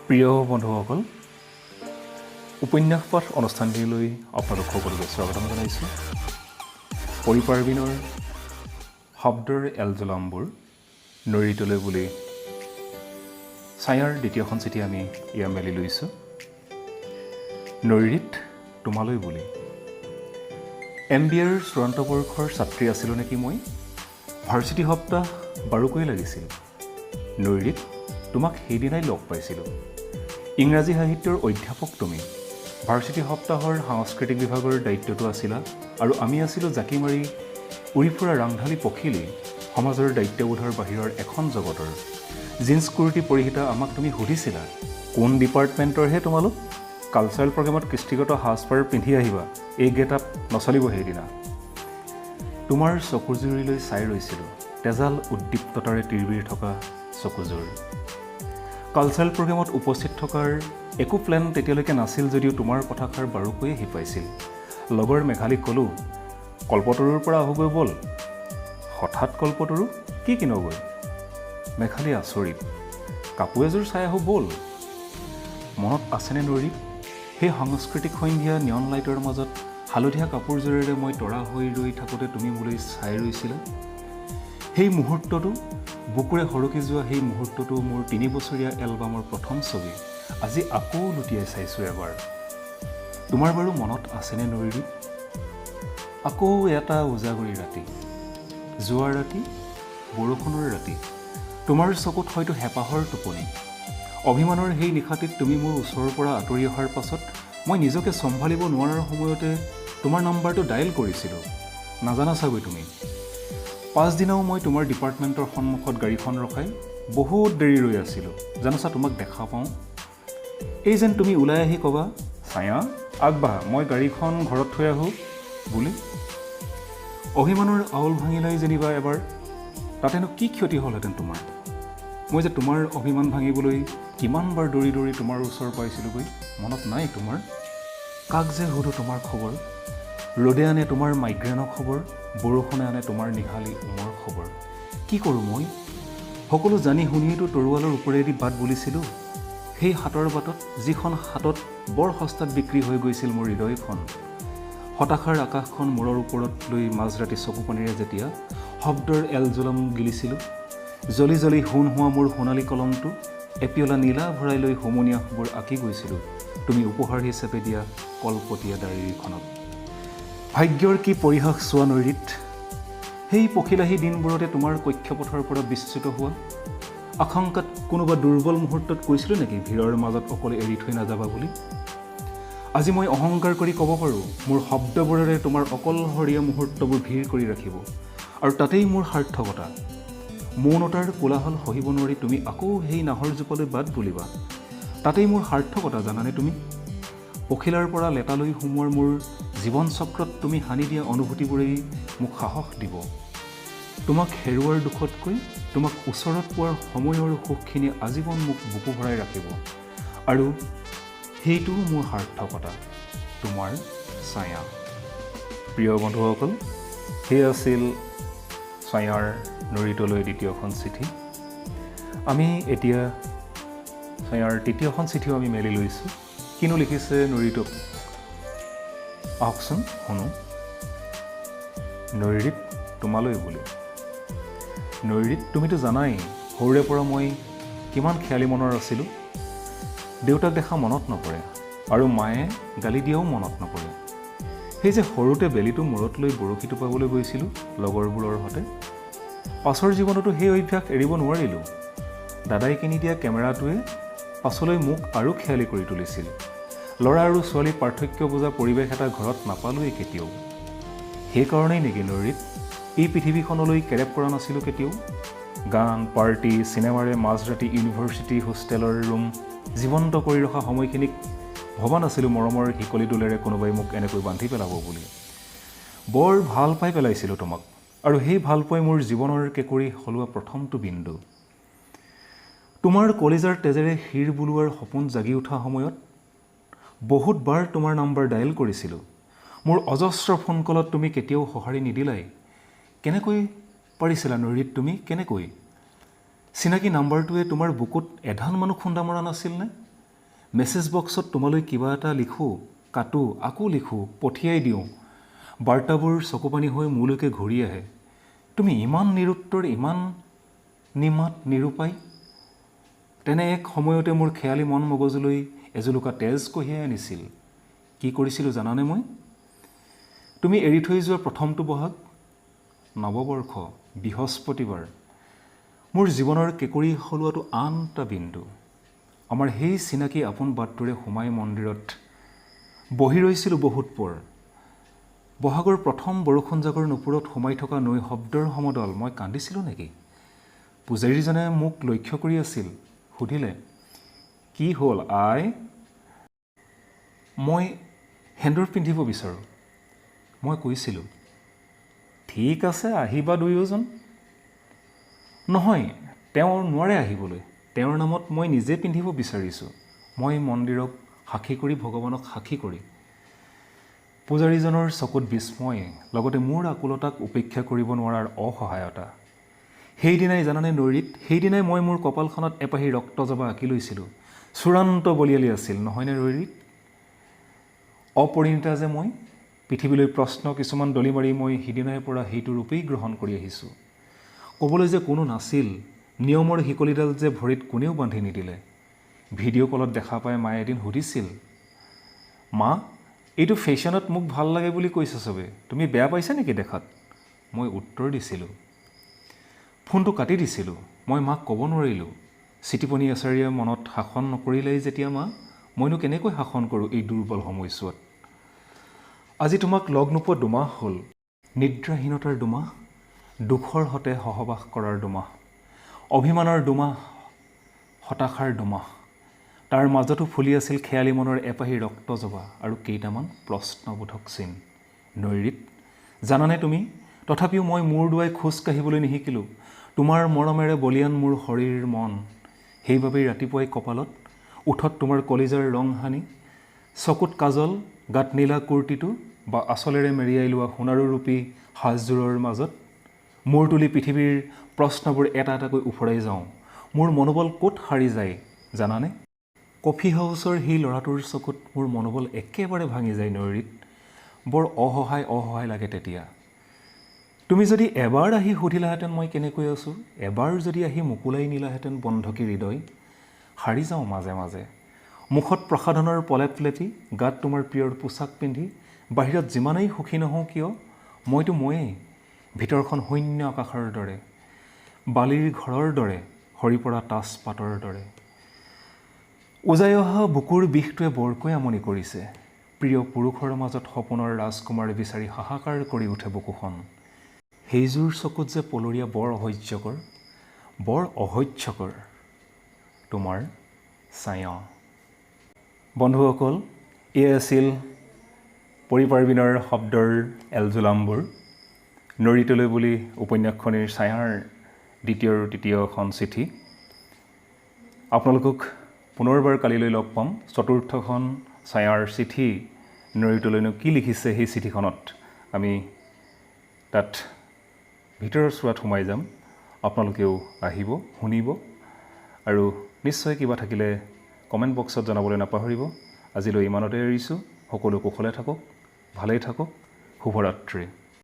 প্ৰিয় বন্ধুসকল, উপন্যাস পাঠ অনুষ্ঠানটিলৈ আপোনালোক সকলোকে স্বাগতম জনাইছোঁ। পৰিপাৰ্বিনৰ শব্দৰ এলজলামবোৰ নৰিতলৈ বুলি ছায়াৰ দ্বিতীয়খন চিঠি আমি ইয়া মেলি লৈছোঁ। নৰিত তোমালৈ বুলি। MBAৰ চূড়ান্ত বৰ্ষৰ ছাত্ৰী আছিলোঁ নেকি মই। ভাৰ্চিটি সপ্তাহ বাৰুকৈ লাগিছিল। নৰিত তোমাক সেইদিনাই লগ পাইছিলোঁ। ইংৰাজী সাহিত্যৰ অধ্যাপক তুমি। ভাৰ্চিটি সপ্তাহৰ সাংস্কৃতিক বিভাগৰ দায়িত্বটো আছিলা আৰু আমি আছিলোঁ জাকি মাৰি উৰি ফুৰা ৰাংঢালী পখিলী সমাজৰ দায়িত্ববোধৰ বাহিৰৰ এখন জগতৰ। জিন্স কুৰ্তি পৰিহিতা আমাক তুমি সুধিছিলা, কোন ডিপাৰ্টমেণ্টৰহে তোমালোক? কালচাৰেল প্ৰগ্ৰেমত কৃষ্টিগত সাজপাৰ পিন্ধি আহিবা, এই গেট আপ নচলিব সেইদিনা। তোমাৰ চকুজুৰিলৈ চাই ৰৈছিলোঁ, তেজাল উদ্দীপ্ততাৰে তিৰবিৰ থকা চকুযোৰ। কালচাৰেল প্ৰগ্ৰেমত উপস্থিত থকাৰ একো প্লেন তেতিয়ালৈকে নাছিল যদিও তোমাৰ কথাষাৰ বাৰুকৈয়ে শিপাইছিল। লগৰ মেঘালীক ক'লোঁ, কল্পতৰুৰ পৰা আহোগৈ ব'ল। হঠাৎ কল্পতৰু? কি কিনগৈ? মেঘালী আচৰিত। কাপোৰ এযোৰ চাই আহোঁ ব'ল। মনত আছেনে নৰি, সেই সাংস্কৃতিক সন্ধিয়া নিয়ন লাইটৰ মাজত হালধীয়া কাপোৰযোৰেৰে মই তৰা হৈ ৰৈ থাকোঁতে তুমি মোলৈ চাই ৰৈছিলা? সেই মুহূৰ্তটো, বুকুৰে সৰকি যোৱা সেই মুহূৰ্তটো মোৰ 3 বছৰীয়া এলবামৰ প্ৰথম ছবি। আজি আকৌ লুটিয়াই চাইছোঁ এবাৰ। তোমাৰ বাৰু মনত আছেনে নৰি? আকৌ এটা উজাগৰি ৰাতি, যোৱা ৰাতি, বৰষুণৰ ৰাতি। তোমাৰ চকুত হয়তো হেঁপাহৰ টোপনি। অভিমানৰ সেই নিশাটিত তুমি মোৰ ওচৰৰ পৰা আঁতৰি অহাৰ পাছত মই নিজকে চম্ভালিব নোৱাৰাৰ সময়তে তোমাৰ নাম্বাৰটো ডায়েল কৰিছিলোঁ। নাজানা চাগৈ তুমি। পাছদিনাও মই তোমাৰ ডিপাৰ্টমেণ্টৰ সন্মুখত গাড়ীখন ৰখাই বহুত দেৰি ৰৈ আছিলোঁ, জানোচা তোমাক দেখা পাওঁ। এই যেন তুমি ওলাই আহি ক'বা, ছায়া আগবাঢ়া, মই গাড়ীখন ঘৰত থৈ আহোঁ বুলি। অভিমানৰ আউল ভাঙিলাই যেনিবা এবাৰ, তাতেনো কি ক্ষতি হ'লহেঁতেন তোমাৰ? মই যে তোমাৰ অভিমান ভাঙিবলৈ কিমানবাৰ দৌৰি দৌৰি তোমাৰ ওচৰ পাইছিলোঁগৈ, মনত নাই তোমাৰ? কাক যে সুধোঁ তোমাৰ খবৰ? ৰ'দে আনে তোমাৰ মাইগ্ৰেনৰ খবৰ, বৰষুণে আনে তোমাৰ নিহালি উমৰ খবৰ। কি কৰোঁ মই? সকলো জানি শুনিয়েতো তৰোৱালৰ ওপৰেদি বাট বুলিছিলোঁ। সেই হাতৰ বাটত, যিখন হাতত বৰ সস্তাত বিক্ৰী হৈ গৈছিল মোৰ হৃদয়খন। হতাশাৰ আকাশখন মূৰৰ ওপৰত লৈ মাজৰাতি চকুপানীৰে যেতিয়া শব্দৰ এলজলাম গিলিছিলোঁ, জ্বলি জ্বলি সোণ হোৱা মোৰ সোণালী কলমটো এপিয়লা নীলা ভৰাই লৈ হুমনীয়া খবৰ আঁকি গৈছিলোঁ তুমি উপহাৰ হিচাপে দিয়া কলপতীয়া ডায়েৰীখনত। ভাগ্যৰ কি পৰিহাস চোৱা নৰিত। সেই পখিলাহী দিনবোৰতে তোমাৰ কক্ষপথৰ পৰা বিচ্যুত হোৱা আশংকাত কোনোবা দুৰ্বল মুহূৰ্তত কৈছিলোঁ নেকি ভিৰৰ মাজত অকলে এৰি থৈ নাযাবা বুলি? আজি মই অহংকাৰ কৰি ক'ব পাৰোঁ, মোৰ শব্দবোৰেৰে তোমাৰ অকলশৰীয়া মুহূৰ্তবোৰ ভিৰ কৰি ৰাখিব, আৰু তাতেই মোৰ সাৰ্থকতা। মৌনতাৰ কোলাহল সহিব নোৱাৰি তুমি আকৌ সেই নাহৰ জোপালৈ বাট বুলিবা, তাতেই মোৰ সাৰ্থকতা, জানানে তুমি? পখিলাৰ পৰা লেটালৈ সোমোৱাৰ মোৰ জীৱন চক্ৰত তুমি সানি দিয়া অনুভূতিবোৰেই মোক সাহস দিব। তোমাক হেৰুৱাৰ দুখতকৈ তোমাক ওচৰত পোৱাৰ সময়ৰ সুখখিনি আজীৱন মোক বুকু ভৰাই ৰাখিব, আৰু সেইটোও মোৰ সাৰ্থকতা, তোমাৰ ছায়া। প্ৰিয় বন্ধুসকল, সেই আছিল ছায়াৰ নৰিতলৈ দ্বিতীয়খন চিঠি। আমি এতিয়া ছায়াৰ তৃতীয়খন চিঠিও আমি মেলি লৈছোঁ। কিনো লিখিছে নৰিতক আহকচোন শুনো। নৰিত তোমালৈ বুলি। নৰিত তুমিতো জানাই সৰুৰে পৰা মই কিমান খেয়ালি মনৰ আছিলোঁ। দেউতাক দেখা মনত নপৰে আৰু মায়ে গালি দিয়াও মনত নপৰে। সেই যে সৰুতে বেলিটো মূৰত লৈ বৰশী টোপাবলৈ গৈছিলোঁ লগৰবোৰৰ সৈতে। পাছৰ জীৱনতো সেই অভ্যাস এৰিব নোৱাৰিলোঁ। দাদাই কিনি দিয়া কেমেৰাটোৱে পাছলৈ মোক আৰু খেয়ালি কৰি তুলিছিল। ল'ৰা আৰু ছোৱালী পাৰ্থক্য বুজা পৰিৱেশ এটা ঘৰত নাপালোঁৱেই কেতিয়াও। সেইকাৰণেই নেকি নৰিত এই পৃথিৱীখনলৈ কেৰেপ কৰা নাছিলোঁ কেতিয়াও। গান, পাৰ্টি, চিনেমাৰে মাজৰাতি ইউনিভাৰ্চিটি হোষ্টেলৰ ৰুম জীৱন্ত কৰি ৰখা সময়খিনিক ভবা নাছিলোঁ মৰমৰ শিকলি দোলেৰে কোনোবাই মোক এনেকৈ বান্ধি পেলাব বুলি। বৰ ভাল পাই পেলাইছিলোঁ তোমাক, আৰু সেই ভাল পাই মোৰ জীৱনৰ কেঁকুৰি সলোৱা প্ৰথমটো বিন্দু। তোমাৰ কলিজাৰ তেজেৰে শিৰ বুলোৱাৰ সপোন জাগি উঠা সময়ত বহুতবাৰ তোমাৰ নাম্বাৰ ডায়েল কৰিছিলোঁ। মোৰ অজস্ৰ ফোন কলত তুমি কেতিয়াও সঁহাৰি নিদিলাই। কেনেকৈ পাৰিছিলা নৰিত তুমি, কেনেকৈ? চিনাকি নাম্বাৰটোৱে তোমাৰ বুকুত এধান মানুহ খুন্দা মৰা নাছিলনে? মেছেজ বক্সত তোমালৈ কিবা এটা লিখোঁ, কাটো, আকৌ লিখোঁ, পঠিয়াই দিওঁ। বাৰ্তাবোৰ চকুপানী হৈ মোলৈকে ঘূৰি আহে। তুমি ইমান নিৰুত্তৰ, ইমান নিমাত, নিৰূপায়। তেনে এক সময়তে মোৰ খেয়ালি মন মগজুলৈ এজুলুকা তেজ কঢ়িয়াই আনিছিল। কি কৰিছিলোঁ জানানে মই? তুমি এৰি থৈ যোৱা প্ৰথমটো বহাগ, নৱবৰ্ষ, বৃহস্পতিবাৰ, মোৰ জীৱনৰ কেঁকৰি সলোৱাটো আন এটা বিন্দু। আমাৰ সেই চিনাকি আপোন বাটটোৰে সোমাই মন্দিৰত বহি ৰৈছিলোঁ বহুত পৰ। বহাগৰ প্ৰথম বৰষুণ জাকৰ নুপুৰত সোমাই থকা নৈ শব্দৰ সমদল। মই কান্দিছিলোঁ নেকি? পূজাৰীজনে মোক লক্ষ্য কৰি আছিল। সুধিলে, কি হ'ল আই? মই সেন্দুৰ পিন্ধিব বিচাৰোঁ। মই কৈছিলোঁ, ঠিক আছে, আহিবা দুয়োজন। নহয়, তেওঁ নোৱাৰে আহিবলৈ। তেওঁৰ নামত মই নিজে পিন্ধিব বিচাৰিছোঁ। মই মন্দিৰক সাক্ষী কৰি, ভগৱানক সাক্ষী কৰি। পূজাৰীজনৰ চকুত বিস্ময়, লগতে মোৰ আকুলতাক উপেক্ষা কৰিব নোৱাৰাৰ অসহায়তা। সেইদিনাই জানানে নৈৰিত, সেইদিনাই মই মোৰ কপালখনত এপাহি ৰক্তজবা আঁকি লৈছিলোঁ। চূড়ান্ত বলিয়ালি আছিল, নহয়নে নৈৰিত? অপৰিণিতা যে মই, পৃথিৱীলৈ প্ৰশ্ন কিছুমান দলি মাৰি মই সিদিনাৰ পৰা সেইটো ৰূপেই গ্ৰহণ কৰি আহিছোঁ। ক'বলৈ যে কোনো নাছিল, নিয়মৰ শিকলিডাল যে ভৰিত কোনেও বান্ধি নিদিলে। ভিডিঅ' কলত দেখা পাই মায়ে এদিন সুধিছিল, মা, এইটো ফেশ্বনত মোক ভাল লাগে বুলি কৈছে চবে, তুমি বেয়া পাইছা নেকি দেখাত? মই উত্তৰ দিছিলোঁ। ফোনটো কাটি দিছিলোঁ। মই মাক ক'ব নোৱাৰিলোঁ। চিটিপনি আচাৰ্যে মনত শাসন নকৰিলেই যেতিয়া মা, মইনো কেনেকৈ শাসন কৰোঁ এই দুৰ্বল সময়ছোৱাত? আজি তোমাক লগ নোপোৱা 2 মাহ হ'ল। নিদ্ৰাহীনতাৰ 2 মাহ, দুখৰ সতে সহবাস কৰাৰ 2 মাহ, অভিমানৰ 2 মাহ, হতাশাৰ 2 মাহ। তাৰ মাজতো ফুলি আছিল খেয়ালি মনৰ এপাহি ৰক্তজবা আৰু কেইটামান প্ৰশ্নবোধক চিন। নৈৰিত, জানানে তুমি, তথাপিও মই মূৰ দুৱাই খোজ কাঢ়িবলৈ নিশিকিলোঁ। তোমাৰ মৰমেৰে বলিয়ান মোৰ শৰীৰ মন। সেইবাবেই ৰাতিপুৱাই কপালত, ওঠত তোমাৰ কলিজাৰ ৰং সানি, চকুত কাজল, গাত নীলা কুৰ্তিটো বা আচলেৰে মেৰিয়াই লোৱা সোণাৰু ৰূপী সাজযোৰৰ মাজত মূৰ তুলি পৃথিৱীৰ প্ৰশ্নবোৰ এটা এটাকৈ উফৰাই যাওঁ। মোৰ মনোবল ক'ত সাৰি যায় জানানে? কফি হাউচৰ সেই ল'ৰাটোৰ চকুত মোৰ মনোবল একেবাৰে ভাঙি যায় নৈৰিত। বৰ অসহায় লাগে তেতিয়া। তুমি যদি এবাৰ আহি সুধিলাহেঁতেন মই কেনেকৈ আছোঁ, এবাৰ যদি আহি মোকোলাই নিলাহেঁতেন বন্ধকী হৃদয়। সাৰি যাওঁ মাজে মাজে, মুখত প্ৰসাধনৰ পলেপ লেপি, গাত তোমাৰ প্ৰিয়ৰ পোছাক পিন্ধি। বাহিৰত যিমানেই সুখী নহওঁ কিয়, মইতো ময়েই। ভিতৰখন শূন্য আকাশৰ দৰে, বালিৰ ঘৰৰ দৰে, সৰি পৰা তাজপাতৰ দৰে। উজাই অহা বুকুৰ বিষটোৱে বৰকৈ আমনি কৰিছে। প্ৰিয় পুৰুষৰ মাজত সপোনৰ ৰাজকুমাৰ বিচাৰি হাহাকাৰ কৰি উঠে বুকুখন। সেইযোৰ চকুত যে পলৰীয়া বৰ অসহ্যকৰ। তোমাৰ ছায়া। বন্ধুসকল, এয়া আছিল পৰিপাৰ্বিনৰ শব্দৰ এলজোলামবোৰ। নৈৰিতলৈ বুলি উপন্যাসখনিৰ ছায়াৰ দ্বিতীয় আৰু তৃতীয়খন চিঠি। আপোনালোকক পুনৰবাৰ কালিলৈ লগ পাম। চতুৰ্থখন ছায়াৰ চিঠি, নৈৰিতলৈনো কি লিখিছে সেই চিঠিখনত আমি তাত ভিতৰৰ চোৱাত সোমাই যাম। আপোনালোকেও আহিব, শুনিব আৰু নিশ্চয় কিবা থাকিলে কমেণ্ট বক্সত জনাবলৈ নাপাহৰিব। আজিলৈ ইমানতে এৰিছোঁ। সকলো কুশলে থাকক, ভালেই থাকক। শুভৰাত্ৰি।